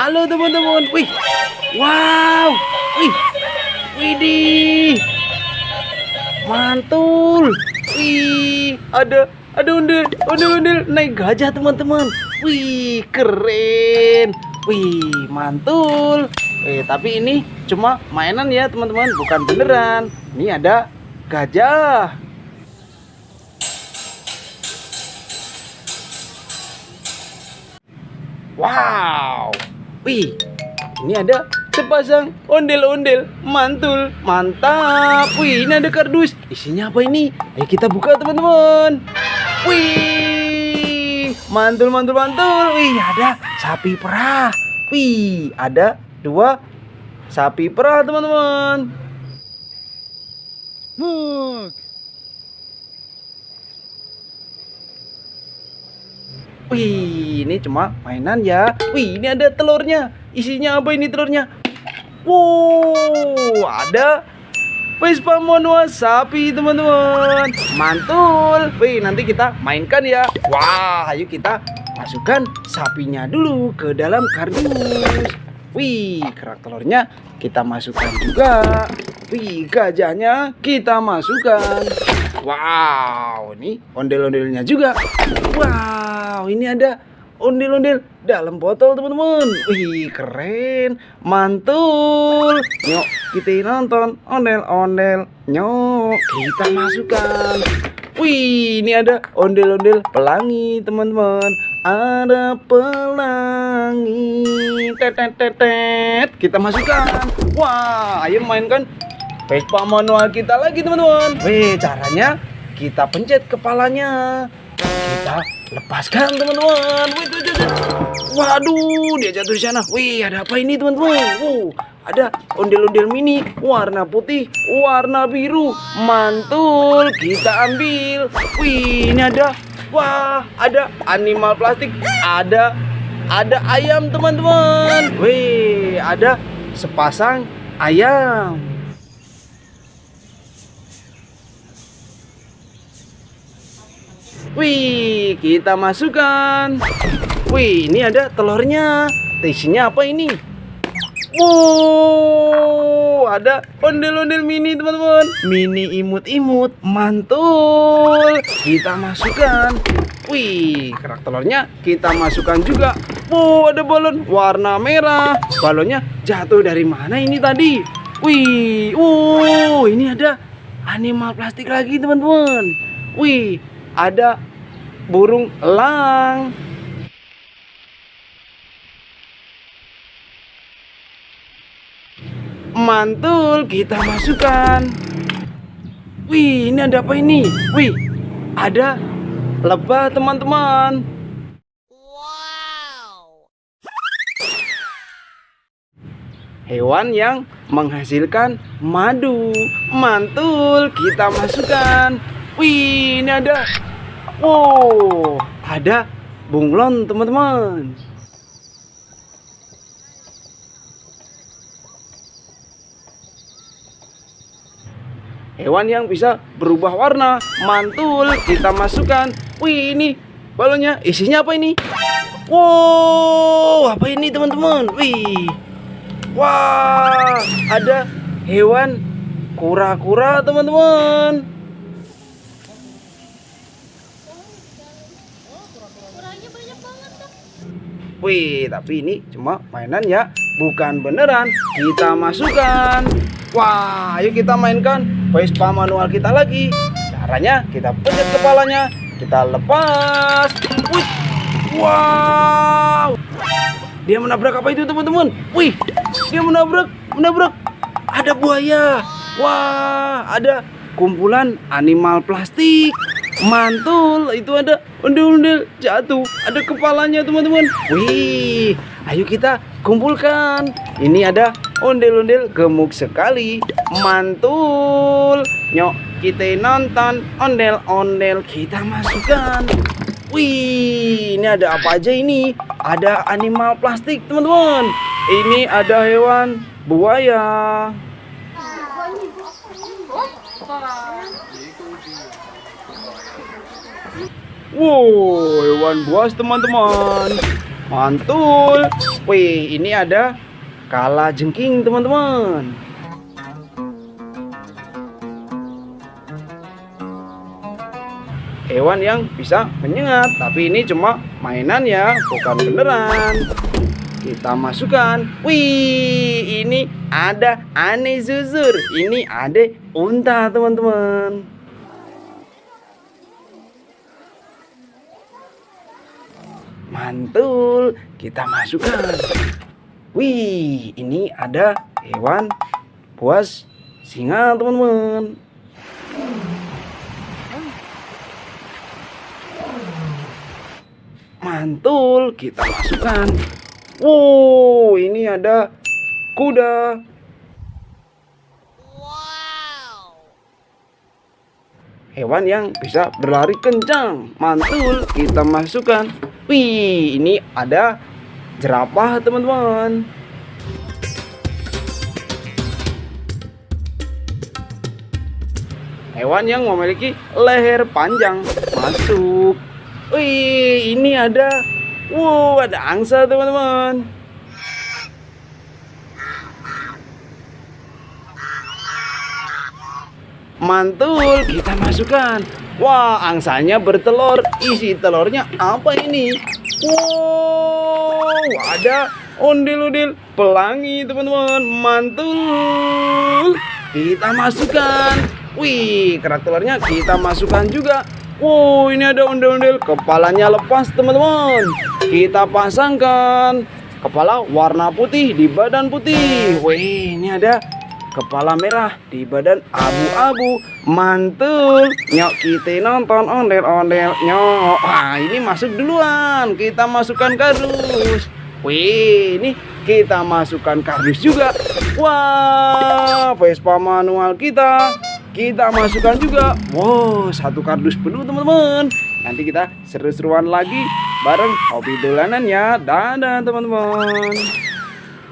Halo teman-teman. Wih. Wow. Wih. Widih. Mantul. Wih, ada ondel naik gajah teman-teman. Wih, keren. Wih, mantul. Tapi ini cuma mainan ya teman-teman, bukan beneran. Ini ada gajah. Wow. Wih, ini ada sepasang ondel-ondel, mantul, mantap. Wih, ini ada kardus. Isinya apa ini? Ayo kita buka teman-teman. Wih, mantul. Wih, ada sapi perah. Wih, ada 2 sapi perah teman-teman. Wih, ini cuma mainan ya. Wih, ini ada telurnya. Isinya apa ini telurnya? Wow, ada Vespa manual sapi teman-teman. Mantul. Wih, nanti kita mainkan ya. Wah, ayo kita masukkan sapinya dulu ke dalam kardus. Wih, kerak telurnya kita masukkan juga. Wih, gajahnya kita masukkan. Wow, ini ondel-ondelnya juga. Wow, ini ada ondel-ondel dalam botol teman-teman. Wih, keren, mantul. Nyok, kita nonton ondel-ondel. Nyok, kita masukkan. Wih, ini ada ondel-ondel pelangi teman-teman. Ada pelangi. Tetet. Kita masukkan. Wah, ayo mainkan Vespa manual kita lagi teman-teman. Wih, caranya kita pencet kepalanya. Kita lepaskan teman-teman. Waduh, dia jatuh di sana. Wih, ada apa ini teman-teman? Ada ondel-ondel mini warna putih, warna biru. Mantul, kita ambil. Wih, ini ada. Wah, ada animal plastik. Ada ayam teman-teman. Wih, ada sepasang ayam. Wih, kita masukkan. Wih, ini ada telurnya. Isinya apa ini? Wow, ada ondel-ondel mini teman-teman. Mini imut-imut, mantul. Kita masukkan. Wih, kerak telurnya kita masukkan juga. Wow, ada balon warna merah. Balonnya jatuh dari mana ini tadi? Wih, ini ada animal plastik lagi teman-teman. Wih, ada burung elang. Mantul, kita masukkan. Wih, ini ada apa ini? Wih, ada lebah teman-teman. Wow. Hewan yang menghasilkan madu. Mantul, kita masukkan. Wih, ini ada. Wow, ada bunglon teman-teman. Hewan yang bisa berubah warna. Mantul, kita masukkan. Wih, ini balonnya isinya apa ini? Wow, apa ini teman-teman? Wih. Wah, ada hewan kura-kura teman-teman. Wih, tapi ini cuma mainan ya, bukan beneran. Kita masukkan. Wah, ayo kita mainkan Vespa manual kita lagi. Caranya kita pencet kepalanya, kita lepas. Wih, wow. Dia menabrak apa itu teman-teman? Wih, dia menabrak. Ada buaya. Wah, ada kumpulan animal plastik. Mantul, itu ada ondel-ondel jatuh. Ada kepalanya teman-teman. Wih, ayo kita kumpulkan. Ini ada ondel-ondel gemuk sekali. Mantul. Nyok, kita nonton ondel-ondel kita masukkan. Wih, ini ada apa aja ini? Ada animal plastik teman-teman. Ini ada hewan buaya. Wow, hewan buas teman-teman. Mantul. Wih, ini ada kalajengking teman-teman. Hewan yang bisa menyengat, tapi ini cuma mainan ya, bukan beneran. Kita masukkan. Wih, ini ada aneh zuzur. Ini ada unta teman-teman. Mantul, kita masukkan. Wih, ini ada hewan buas singa teman-teman. Mantul, kita masukkan. Wow, ini ada kuda. Hewan yang bisa berlari kencang. Mantul, kita masukkan. Wih, ini ada jerapah teman-teman. Hewan yang memiliki leher panjang. Masuk. Wih, ini ada angsa teman-teman. Mantul, kita masukkan. Wah, angsanya bertelur. Isi telurnya apa ini? Wow, ada ondel-ondel pelangi teman-teman. Mantul, kita masukkan. Wih, kerak telurnya kita masukkan juga. Wow, ini ada ondel-ondel, kepalanya lepas teman-teman. Kita pasangkan. Kepala warna putih di badan putih. Wih, ini ada kepala merah di badan abu-abu. Mantul. Nyok, kita nonton ondel-ondel. Nyok. Wah, ini masuk duluan. Kita masukkan kardus. Wih, ini kita masukkan kardus juga. Wah, Vespa manual kita masukkan juga. Wow, satu kardus penuh teman-teman. Nanti kita seru-seruan lagi bareng hobi dolanan ya. Dadah teman-teman.